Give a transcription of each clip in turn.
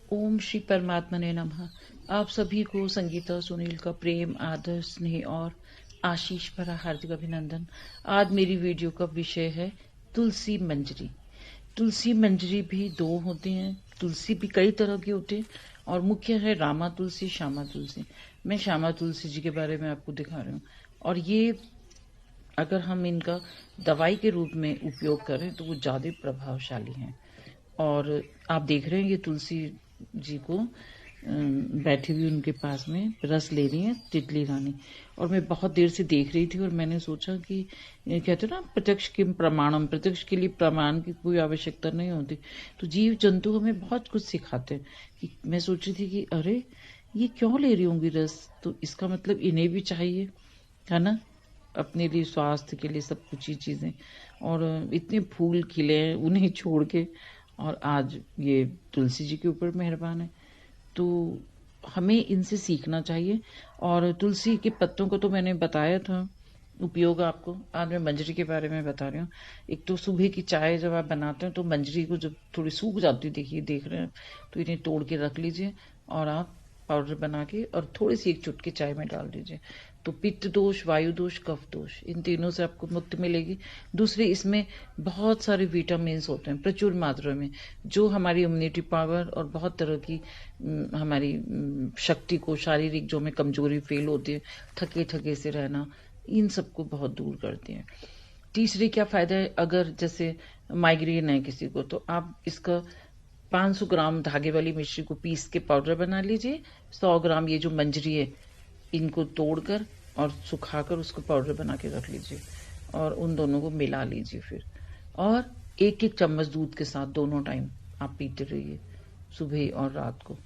ओम श्री परमात्मा ने नमः। आप सभी को संगीता सुनील का प्रेम, आदर, स्नेह और आशीष भरा हार्दिक अभिनंदन। आज मेरी वीडियो का विषय है तुलसी मंजरी। तुलसी मंजरी भी दो होती हैं, तुलसी भी कई तरह की होती है और मुख्य है रामा तुलसी, श्यामा तुलसी। मैं श्यामा तुलसी जी के बारे में आपको दिखा रही हूँ। और ये अगर हम इनका दवाई के रूप में उपयोग करें तो वो ज़्यादा प्रभावशाली हैं। और आप देख रहे हैं ये तुलसी जी को बैठी हुई उनके पास में रस ले रही है तितली रानी। और मैं बहुत देर से देख रही थी और मैंने सोचा कि ये कहते हैं ना, प्रत्यक्ष के प्रमाणम, प्रत्यक्ष के लिए प्रमाण की कोई आवश्यकता नहीं होती। तो जीव जंतु हमें बहुत कुछ सिखाते हैं। कि मैं सोच रही थी कि अरे ये क्यों ले रही होंगी रस, तो इसका मतलब इन्हें भी चाहिए, है ना, अपने लिए, स्वास्थ्य के लिए, सब कुछ ही चीज़ें। और इतने फूल खिले हैं उन्हें छोड़ के, और आज ये तुलसी जी के ऊपर मेहरबान है। तो हमें इनसे सीखना चाहिए। और तुलसी के पत्तों को तो मैंने बताया था उपयोग आपको। आज मैं मंजरी के बारे में बता रही हूँ। एक तो सुबह की चाय जब आप बनाते हैं तो मंजरी को जब थोड़ी सूख जाती है, देखिए देख रहे हैं, तो इन्हें तोड़ के रख लीजिए और आप पाउडर बना के और थोड़ी सी एक चुटकी चाय में डाल दीजिए। तो पित्त दोष, वायु दोष, कफ दोष, इन तीनों से आपको मुक्ति मिलेगी। दूसरे, इसमें बहुत सारे विटामिन होते हैं प्रचुर मात्रा में, जो हमारी इम्यूनिटी पावर और बहुत तरह की हमारी शक्ति को, शारीरिक जो में कमजोरी फील होती है, थके थके से रहना, इन सबको बहुत दूर करती हैं। तीसरे क्या फायदा है, अगर जैसे माइग्रेन है किसी को, तो आप इसका 500 ग्राम धागे वाली मिश्री को पीस के पाउडर बना लीजिए। 100 ग्राम ये जो मंजरी है, इनको तोड़कर और सुखाकर उसको पाउडर बना के रख लीजिए और उन दोनों को मिला लीजिए फिर। और एक एक चम्मच दूध के साथ दोनों टाइम आप पीते रहिए, सुबह और रात को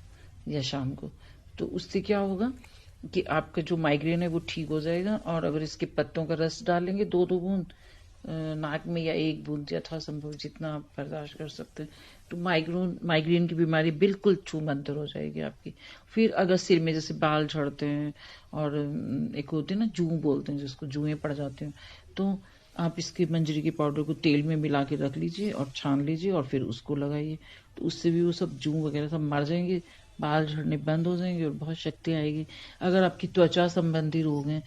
या शाम को। तो उससे क्या होगा कि आपका जो माइग्रेन है वो ठीक हो जाएगा। और अगर इसके पत्तों का रस डालेंगे 2-2 बूंद नाक में, या 1 बूंद, यथासंभव जितना आप बर्दाश्त कर सकते हैं, तो माइग्रेन की बीमारी बिल्कुल छूमंतर हो जाएगी आपकी। फिर अगर सिर में जैसे बाल झड़ते हैं और एक होते हैं ना जूं बोलते हैं जिसको, जुएं पड़ जाते हैं, तो आप इसके मंजरी के पाउडर को तेल में मिला के रख लीजिए और छान लीजिए और फिर उसको लगाइए। तो उससे भी वो सब जूं वगैरह सब मर जाएंगे, बाल झड़ने बंद हो जाएंगे और बहुत शक्ति आएगी। अगर आपकी त्वचा संबंधी रोग हैं,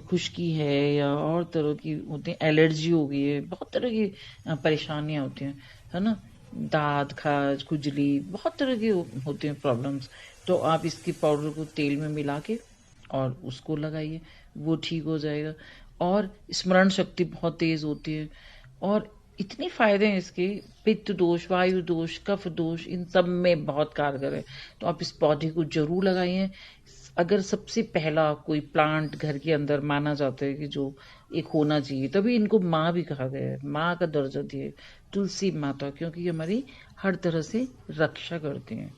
खुश्की है या और तरह की होती है, एलर्जी हो गई है, बहुत तरह की परेशानियां होती हैं, है ना, दांत खाज, खुजली, बहुत तरह की होती हैं प्रॉब्लम्स। तो आप इसके पाउडर को तेल में मिला के और उसको लगाइए, वो ठीक हो जाएगा। और स्मरण शक्ति बहुत तेज होती है। और इतने फायदे हैं इसके, पित्त दोष, वायु दोष, कफ दोष, इन सब में बहुत कारगर है। तो आप इस पौधे को जरूर लगाइए। अगर सबसे पहला कोई प्लांट घर के अंदर माना जाता है कि जो एक होना चाहिए, तभी इनको माँ भी कहा गया है, माँ का दर्जा दिए तुलसी माता, क्योंकि ये हमारी हर तरह से रक्षा करती हैं।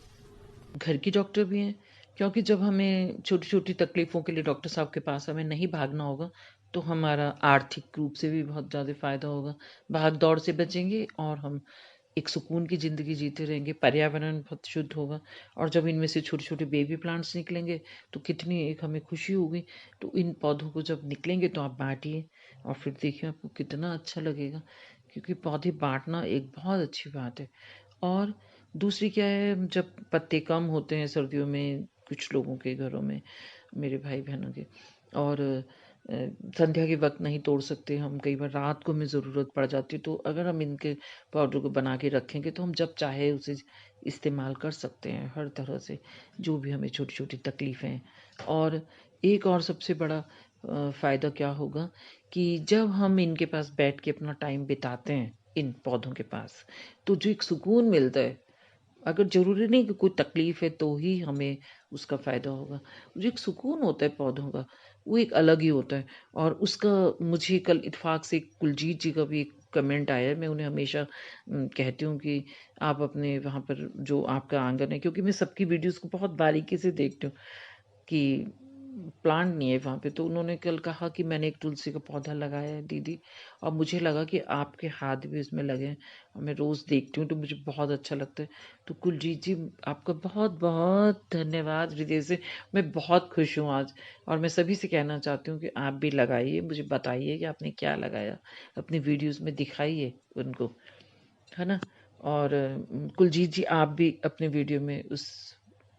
घर की डॉक्टर भी हैं, क्योंकि जब हमें छोटी छोटी तकलीफों के लिए डॉक्टर साहब के पास हमें नहीं भागना होगा, तो हमारा आर्थिक रूप से भी बहुत ज़्यादा फायदा होगा। भाग दौड़ से बचेंगे और हम एक सुकून की ज़िंदगी जीते रहेंगे, पर्यावरण बहुत शुद्ध होगा। और जब इनमें से छोटे छोटे बेबी प्लांट्स निकलेंगे तो कितनी एक हमें खुशी होगी। तो इन पौधों को जब निकलेंगे तो आप बांटिए और फिर देखिए आपको कितना अच्छा लगेगा, क्योंकि पौधे बांटना एक बहुत अच्छी बात है। और दूसरी क्या है, जब पत्ते कम होते हैं सर्दियों में कुछ लोगों के घरों में, मेरे भाई बहनों के, और संध्या के वक्त नहीं तोड़ सकते हम, कई बार रात को हमें ज़रूरत पड़ जाती है, तो अगर हम इनके पाउडर को बना के रखेंगे तो हम जब चाहे उसे इस्तेमाल कर सकते हैं हर तरह से, जो भी हमें छोटी छोटी तकलीफ़ें हैं। और एक और सबसे बड़ा फ़ायदा क्या होगा कि जब हम इनके पास बैठ के अपना टाइम बिताते हैं इन पौधों के पास, तो जो एक सुकून मिलता है, अगर ज़रूरी नहीं कि कोई तकलीफ़ है तो ही हमें उसका फ़ायदा होगा, जो एक सुकून होता है पौधों का, वो एक अलग ही होता है। और उसका मुझे कल इत्तेफ़ाक से कुलजीत जी का भी एक कमेंट आया है। मैं उन्हें हमेशा कहती हूँ कि आप अपने वहाँ पर जो आपका आंगन है, क्योंकि मैं सबकी वीडियोज़ को बहुत बारीकी से देखती हूँ कि प्लांट नहीं है वहाँ पे, तो उन्होंने कल कहा कि मैंने एक तुलसी का पौधा लगाया है दीदी, और मुझे लगा कि आपके हाथ भी उसमें लगे हैं, और मैं रोज़ देखती हूँ तो मुझे बहुत अच्छा लगता है। तो कुलजीत जी, आपका बहुत बहुत धन्यवाद हृदय से। मैं बहुत खुश हूँ आज, और मैं सभी से कहना चाहती हूँ कि आप भी लगाइए, मुझे बताइए कि आपने क्या लगाया, अपनी वीडियोज़ में दिखाइए उनको, है ना। और कुलजीत जी आप भी अपने वीडियो में उस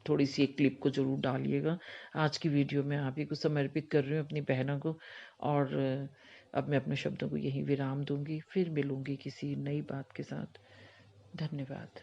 थोड़ी सी एक क्लिप को ज़रूर डालिएगा। आज की वीडियो में आप ही को समर्पित कर रही हूँ अपनी बहनों को, और अब मैं अपने शब्दों को यहीं विराम दूँगी। फिर मिलूँगी किसी नई बात के साथ। धन्यवाद।